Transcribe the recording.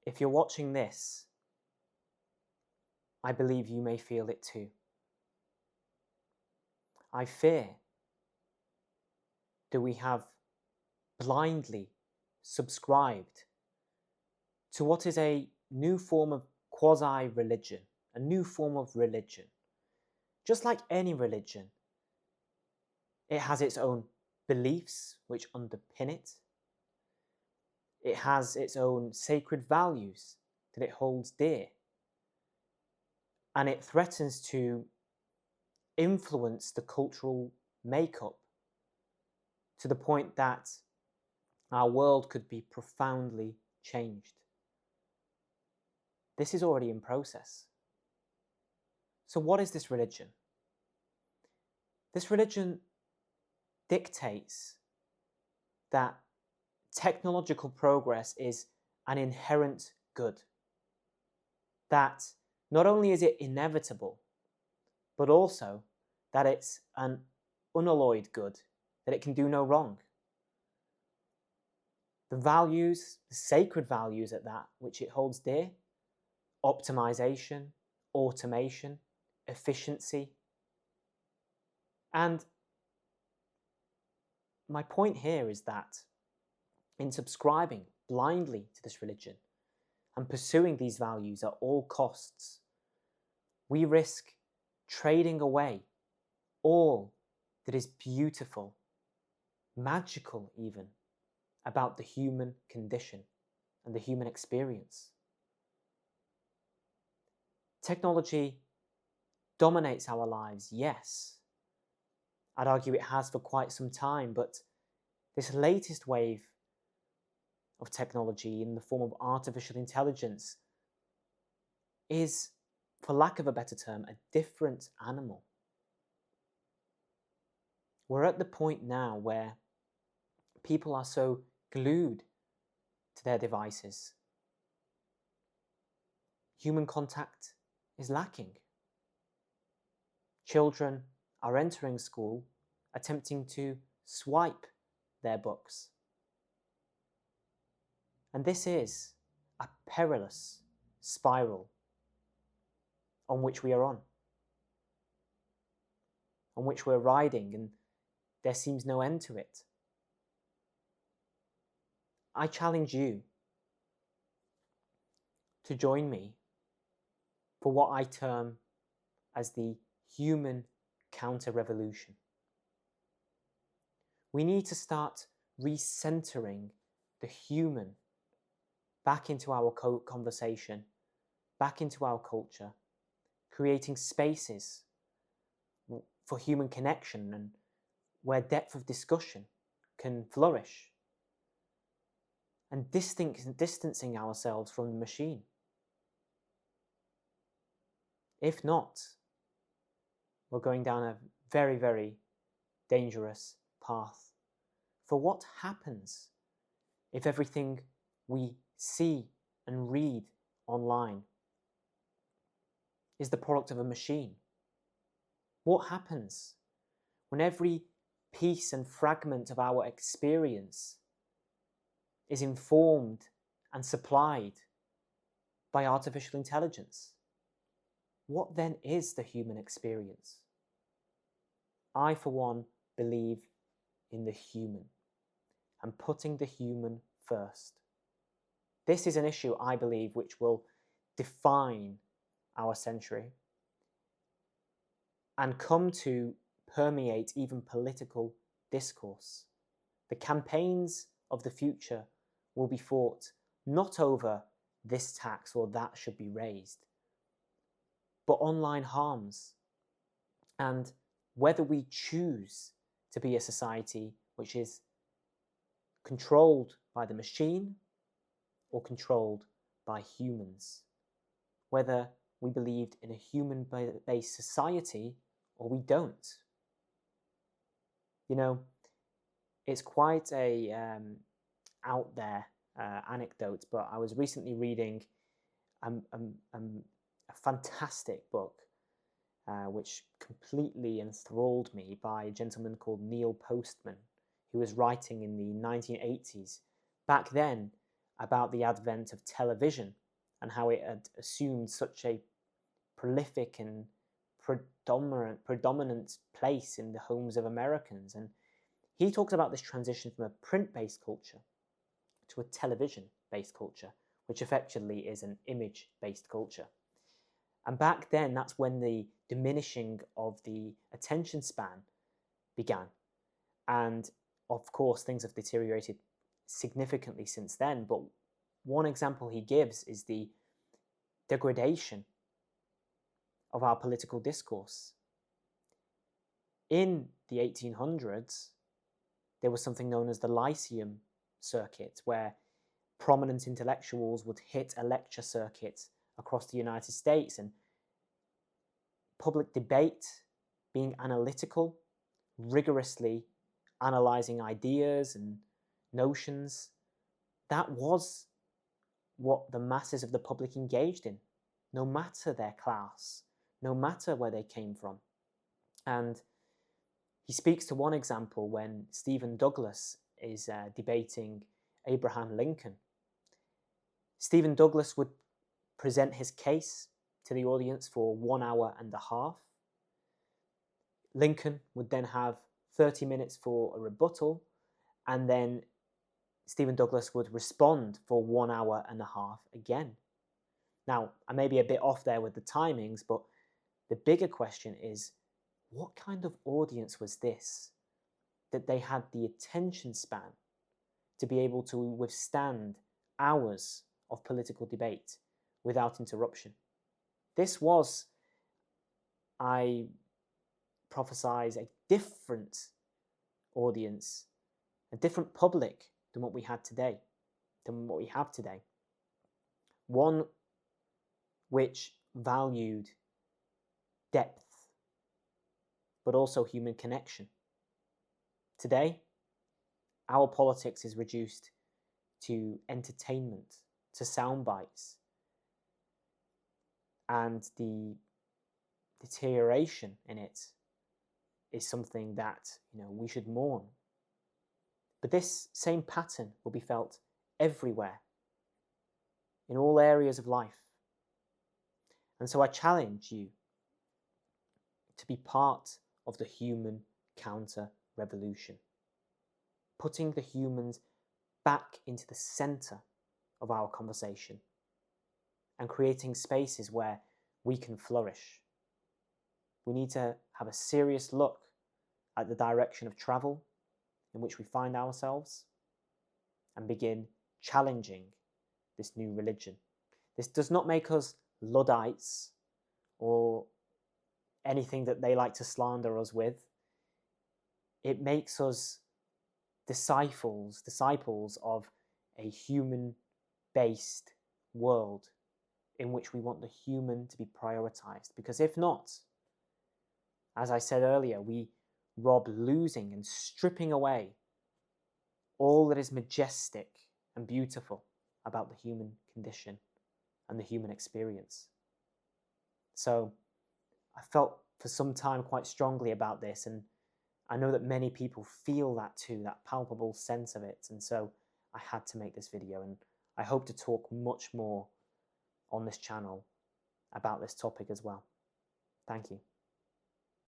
If you're watching this, I believe you may feel it too. I fear that we have blindly subscribed to what is a new form of quasi-religion, a new form of religion. Just like any religion, it has its own beliefs which underpin it. It has its own sacred values that it holds dear. And it threatens to influence the cultural makeup to the point that our world could be profoundly changed. This is already in process. So what is this religion? This religion dictates that technological progress is an inherent good. That not only is it inevitable, but also that it's an unalloyed good, that it can do no wrong. The values, the sacred values at that, which it holds dear, optimization, automation, efficiency. And my point here is that in subscribing blindly to this religion and pursuing these values at all costs, we risk trading away all that is beautiful, magical even, about the human condition and the human experience. Technology dominates our lives, yes. I'd argue it has for quite some time, but this latest wave of technology in the form of artificial intelligence is, for lack of a better term, a different animal. We're at the point now where people are so glued to their devices. Human contact is lacking. Children are entering school attempting to swipe their books. And this is a perilous spiral on which we are on which we're riding, and there seems no end to it. I challenge you to join me for what I term as the human counter-revolution. We need to start recentering the human back into our conversation, back into our culture, creating spaces for human connection and where depth of discussion can flourish, and distancing ourselves from the machine. If not, we're going down a very, very dangerous path. For what happens if everything we see and read online is the product of a machine? What happens when every piece and fragment of our experience is informed and supplied by artificial intelligence? What then is the human experience? I, for one, believe in the human and putting the human first. This is an issue, I believe, which will define our century and come to permeate even political discourse. The campaigns of the future will be fought not over this tax or that should be raised, but online harms and whether we choose to be a society which is controlled by the machine or controlled by humans, whether we believed in a human-based society or we don't. You know, it's quite a out there anecdote, but I was recently reading a fantastic book which completely enthralled me, by a gentleman called Neil Postman, who was writing in the 1980s. Back then, about the advent of television and how it had assumed such a prolific and predominant place in the homes of Americans. And he talks about this transition from a print-based culture to a television-based culture, which effectively is an image-based culture. And back then, that's when the diminishing of the attention span began. And of course, things have deteriorated significantly since then. But one example he gives is the degradation of our political discourse. In the 1800s, there was something known as the Lyceum circuit, where prominent intellectuals would hit a lecture circuit across the United States, and public debate, being analytical, rigorously analyzing ideas and notions, that was what the masses of the public engaged in, no matter their class, no matter where they came from. And he speaks to one example when Stephen Douglas is debating Abraham Lincoln. Stephen Douglas would present his case to the audience for 1 hour and a half. Lincoln would then have 30 minutes for a rebuttal, and then Stephen Douglas would respond for 1 hour and a half again. Now, I may be a bit off there with the timings, but the bigger question is, what kind of audience was this, that they had the attention span to be able to withstand hours of political debate without interruption? This was, I prophesize, a different audience, a different public than what we have today. One which valued depth, but also human connection. Today, our politics is reduced to entertainment, to sound bites, and the deterioration in it is something that we should mourn. But this same pattern will be felt everywhere, in all areas of life. And so I challenge you to be part of the human counter-revolution, putting the humans back into the center of our conversation and creating spaces where we can flourish. We need to have a serious look at the direction of travel in which we find ourselves and begin challenging this new religion. This does not make us Luddites or anything that they like to slander us with. It makes us disciples of a human-based world in which we want the human to be prioritized. Because if not, as I said earlier, we rob losing and stripping away all that is majestic and beautiful about the human condition and the human experience. So I felt for some time quite strongly about this, and I know that many people feel that too, that palpable sense of it. And so I had to make this video, and I hope to talk much more on this channel about this topic as well. Thank you.